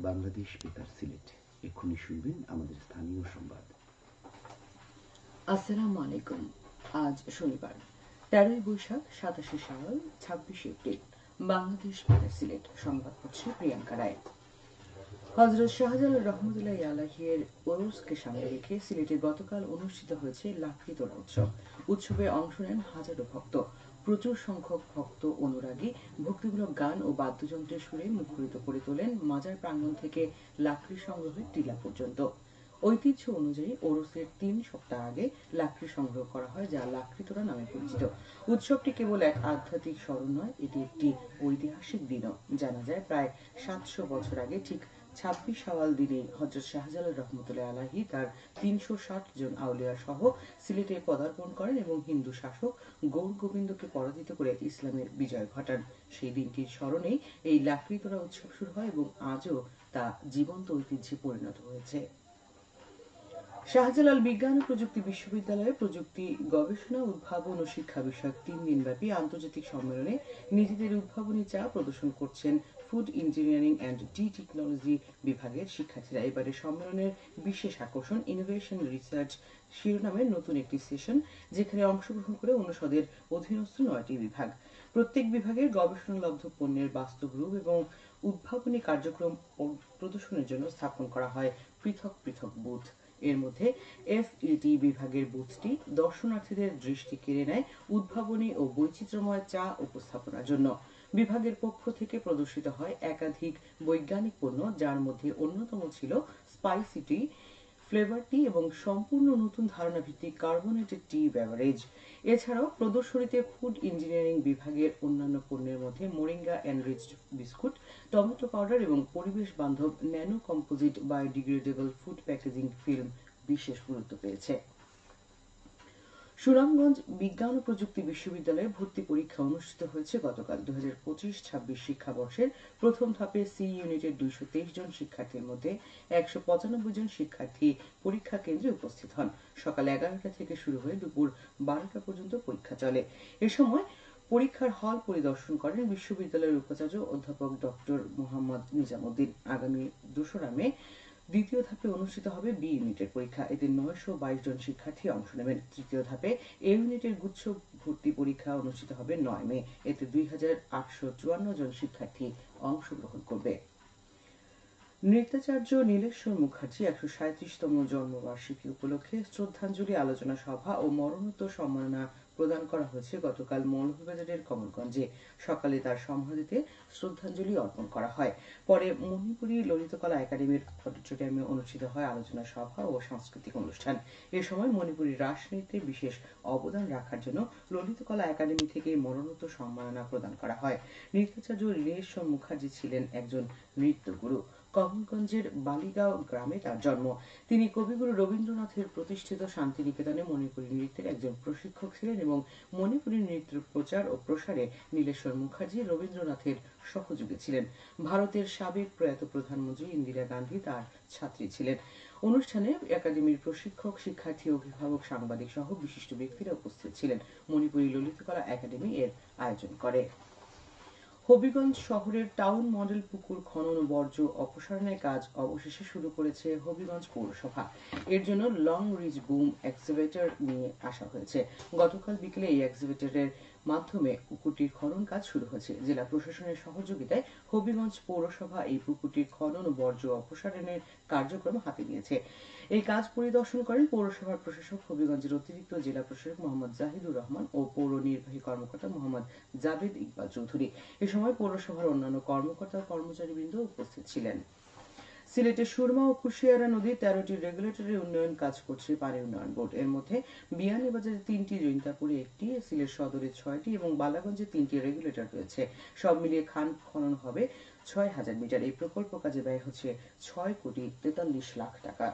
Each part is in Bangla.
বাংলাদেশ বেতার সিলেট। এক্ষুনি শুনবেন আমাদের স্থানীয় সংবাদ। আসসালামু আলাইকুম। আজ শনিবার 13 বৈশাখ 87 সাল 26 এপ্রিল। বাংলাদেশ বেতার সিলেট সংবাদ পড়ছে প্রিয়াঙ্কা রায়। হযরত শাহজালাল রহমতুল্লাহি আলাইহির ওরসকে সামনে রেখে সিলেটে গতকাল অনুষ্ঠিত হয়েছে লাকড়ি তোড়া উৎসব। উৎসবে অংশ নেন হাজারো ভক্ত। প্রচুর সংখ্যক ভক্ত অনুরাগী ভক্তিমূলক গান ও বাদ্যযন্ত্রের সুরে মুখরিত করে তোলেন মাজার প্রাঙ্গণ থেকে লাকড়ি সংগ্রহের টিলা পর্যন্ত। ঐতিহ্য অনুযায়ী ওরসের 3 সপ্তাহ আগে লাকড়ি সংগ্রহ করা হয়, যা লাকড়ি তোড়া নামে পরিচিত। উৎসবটি কেবল এক আধ্যাত্মিক স্মরণ নয়, এটি একটি ঐতিহাসিক দিনও। জানা যায় প্রায় 700 বছর আগে ঠিক 26 শাওয়াল দিনে হযরত শাহজালাল রহমতুল্লাহি আলাইহি তার 360 জন আউলিয়া সহ সিলেটে পদার্পণ করেন এবং হিন্দু শাসক গৌর গোবিন্দকে পরাজিত করে ইসলামের বিজয় ঘটান। সেই দিনটির স্মরণেই এই লাকড়ি তোড়া উৎসব শুরু হয় এবং আজও তা জীবন্ত ঐতিহ্যে পরিণত হয়েছে। শাহজালাল বিজ্ঞান ও প্রযুক্তি বিশ্ববিদ্যালয়ে প্রযুক্তি গবেষণা, উদ্ভাবন ও শিক্ষা বিষয়ক 3 দিনব্যাপী আন্তর্জাতিক সম্মেলনে নিজেদের উদ্ভাবনী চা প্রদর্শন করছেন food engineering and T technology বিভাগের শিক্ষার্থীরা। এবারে সম্মেলনের বিশেষ আকর্ষণ ইনোভেশন রিসার্চ শিরোনামের নতুন একটি সেশন, যেখানে অংশগ্রহণ করে অনুষদের অধীনস্থ 9টি বিভাগ। প্রত্যেক বিভাগের গবেষণালব্ধ পণ্যের বাস্তব রূপ এবং উদ্ভাবনী কার্যক্রম প্রদর্শনের জন্য স্থাপন করা হয় পৃথক পৃথক বুথ। এর মধ্যে এফইটি বিভাগের বুথটি দর্শনার্থীদের দৃষ্টি কেড়ে নেয় উদ্ভাবনী ও বৈচিত্র্যময় চা উপস্থাপনার জন্য। বিভাগের পক্ষ থেকে প্রদর্শিত হয় একাধিক বৈজ্ঞানিক পণ্য, যার মধ্যে অন্যতম ছিল স্পাইসি টি, ফ্লেভার টি এবং সম্পূর্ণ নতুন ধারণা ভিত্তিক কার্বনেটেড টি বেভারেজ। এছাড়াও প্রদর্শনীতে ফুড ইঞ্জিনিয়ারিং বিভাগের অন্যান্য পণ্যের মধ্যে moringa enriched biscuit, tomato powder এবং পরিবেশ বান্ধব nano composite biodegradable food packaging film বিশেষ গুরুত্ব পেয়েছে। সুনামগঞ্জ বিজ্ঞান ও প্রযুক্তি বিশ্ববিদ্যালয়ে ভর্তি পরীক্ষা অনুষ্ঠিত হয়েছে গতকাল। 2025-26 শিক্ষাবর্ষের প্রথম ধাপে সি ইউনিটের 223 জন শিক্ষার্থীর মধ্যে 195 জন শিক্ষার্থী পরীক্ষা কেন্দ্রে উপস্থিত হন। সকাল 11টা থেকে শুরু হয়ে দুপুর 12টা পর্যন্ত পরীক্ষা চলে। এ সময় পরীক্ষার হল পরিদর্শন করেন বিশ্ববিদ্যালয়ের উপাচার্য অধ্যাপক ডক্টর মোহাম্মদ নিজামুদ্দিন। আগামী 2রা মে দ্বিতীয় ধাপে অনুষ্ঠিত হবে বি ইউনিটের পরীক্ষা। এতে 922 জন শিক্ষার্থী অংশ নেবেন। তৃতীয় ধাপে এ ইউনিটের গুচ্ছ ভর্তি পরীক্ষা অনুষ্ঠিত হবে 9 মে। এতে 2854 জন শিক্ষার্থী অংশগ্রহণ করবে। নৃত্যাচার্য নীলেশ্বর মুখার্জি 137তম জন্মবার্ষিকী উপলক্ষে শ্রদ্ধাঞ্জলি আলোচনা সভা ও মরণোত্তর সম্মাননা প্রদান করা হয়েছে গতকাল মৌলভীবাজারের কমলগঞ্জে। সকালে তার সমাধিতে শ্রদ্ধাঞ্জলি অর্পণ করা হয়। পরে মণিপুরী ললিতকলা একাডেমির অডিটোরিয়ামে অনুষ্ঠিত হয় আলোচনা সভা ও সাংস্কৃতিক অনুষ্ঠান। এ সময় মণিপুরী রাস নৃত্যে বিশেষ অবদান রাখার জন্য ললিতকলা একাডেমি থেকে মরণোত্তর সম্মাননা প্রদান করা হয়। নৃত্যাচার্য নীলেশ্বর মুখার্জি ছিলেন একজন নৃত্যগুরু। কমলগঞ্জের বালিগাঁও গ্রামে তার জন্ম। তিনি কবিগুরু রবীন্দ্রনাথের প্রতিষ্ঠিত শান্তিনিকেতনে মণিপুরী নৃত্যের একজন প্রশিক্ষক ছিলেন এবং মণিপুরী নৃত্যের প্রচার ও প্রসারে নীলেশ্বর মুখার্জি রবীন্দ্রনাথের সহযোগী ছিলেন। ভারতের সাবেক প্রয়াত প্রধানমন্ত্রী ইন্দিরা গান্ধী তার ছাত্রী ছিলেন। অনুষ্ঠানে একাডেমির প্রশিক্ষক, শিক্ষার্থী, অভিভাবক, সাংবাদিক সহ বিশিষ্ট ব্যক্তিরা উপস্থিত ছিলেন। মণিপুরী ললিতকলা একাডেমি এর আয়োজন করে। হবিগঞ্জ শহরের টাউন মডেল পুকুর খনন বর্জ্য অপসারণের কাজ অবশেষে শুরু করেছে হবিগঞ্জ পৌরসভা। এর জন্য লং রিজ বুম এক্সকাভেটর নিয়ে আসা হয়েছে। গতকাল বিকেলে এই এক্সকাভেটরের মাধ্যমে পুকুরটির খনন কাজ শুরু হয়েছে। জেলা প্রশাসনের সহযোগিতায় হবিগঞ্জ পৌরসভা এই পুকুরটির খনন ও বর্জ্য অপসারণের কার্যক্রম হাতে নিয়েছে। এই কাজ পরিদর্শন করেন পৌরসভার প্রশাসক, হবিগঞ্জের অতিরিক্ত জেলা প্রশাসক মোহাম্মদ জাহিদুর রহমান ও পৌর নির্বাহী কর্মকর্তা মোহাম্মদ জাবেদ ইকবাল চৌধুরী। এ সময় পৌরসভার অন্যান্য কর্মকর্তা ও কর্মচারীবৃন্দ উপস্থিত ছিলেন। সিলেটের সুরমা ও কুশিয়ারা নদীর 13টি রেগুলেটরের উন্নয়ন কাজ করছে পানি উন্নয়ন বোর্ড। এর মধ্যে বিয়ানীবাজারে 3টি, জৈন্তাপুরে 1টি, সিলেট সদরে 6টি এবং বালাগঞ্জে 3টি রেগুলেটর রয়েছে। সব মিলিয়ে খাল খনন হবে 6000 মিটার। এই প্রকল্প কাজে ব্যয় হচ্ছে 6,43,00,000 টাকা।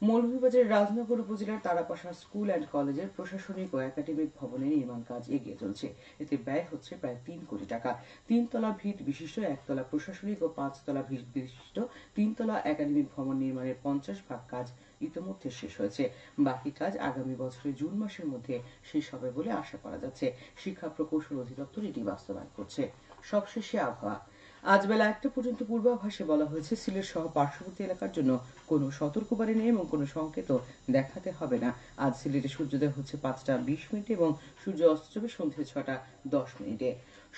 মৌলভীবাজারের রাজনগর উপজেলার তারাপাশা স্কুল অ্যান্ড কলেজের প্রশাসনিক ও একাডেমিক ভবনের নির্মাণ কাজ এগিয়ে চলছে। এতে ব্যয় হচ্ছে প্রায় 3 কোটি টাকা। 3 তলা ভিত বিশিষ্ট 1 তলা প্রশাসনিক ও 5 তলা ভিত বিশিষ্ট 3 তলা একাডেমিক ভবন নির্মাণের 50% কাজ ইতোমধ্যে শেষ হয়েছে। বাকি কাজ আগামী বছরের জুন মাসের মধ্যে শেষ হবে বলে আশা করা যাচ্ছে। শিক্ষা প্রকৌশল অধিদপ্তর এটি বাস্তবায়ন করছে। সবশেষে আবহাওয়া। আজ বেলা 1টা পর্যন্ত পূর্বাভাসে বলা হয়েছে সিলেট সহ পার্শ্ববর্তী এলাকার জন্য কোনো সতর্কবাণী নেই এবং কোনো সংকেত দেখাতে হবে না। আজ সিলেটে সূর্যোদয় হচ্ছে 5টা 20 এবং সূর্য অস্ত যাবে সন্ধ্যে 6টা 10।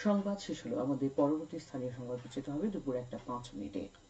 সংবাদ শেষ হলো। আমাদের পরবর্তী স্থানীয় সংবাদ প্রচারিত হবে দুপুর 1টা 5।